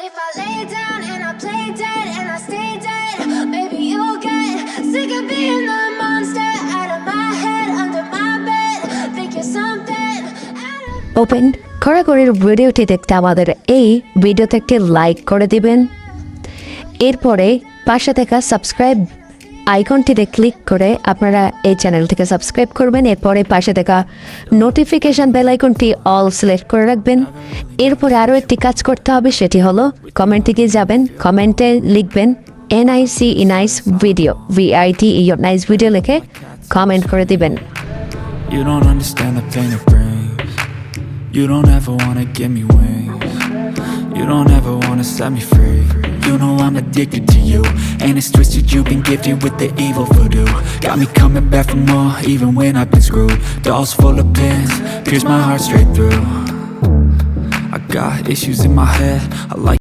if I lay down and I play dead and I stay dead, maybe you'll get sick of being the monster out of my head, under my bed. Think you're something out of open খড়াগড়ির ভিডিওটি দেখতে আমাদের এই ভিডিওতে একটি like করে দিবেন। এরপরে পাশে থাকা সাবস্ক্রাইব আইকনটিতে ক্লিক করে আপনারা এই চ্যানেলটিকে সাবস্ক্রাইব করবেন। এরপরে পাশে থাকা নোটিফিকেশান বেল আইকনটি অল সিলেক্ট করে রাখবেন। এরপরে আরও একটি কাজ করতে হবে, সেটি হলো কমেন্টে গিয়ে যাবেন, কমেন্টে লিখবেন NIC nice video, VITE nice video লিখে কমেন্ট করে দিবেন। You don't understand the pain it brings. You don't ever wanna give me wings. You don't ever wanna set me free. You know I'm addicted to you, and it's twisted, you've been gifted with the evil voodoo. Got me coming back for more, even when I've been screwed. Dolls full of pins, pierce my heart straight through. I got issues in my head, I like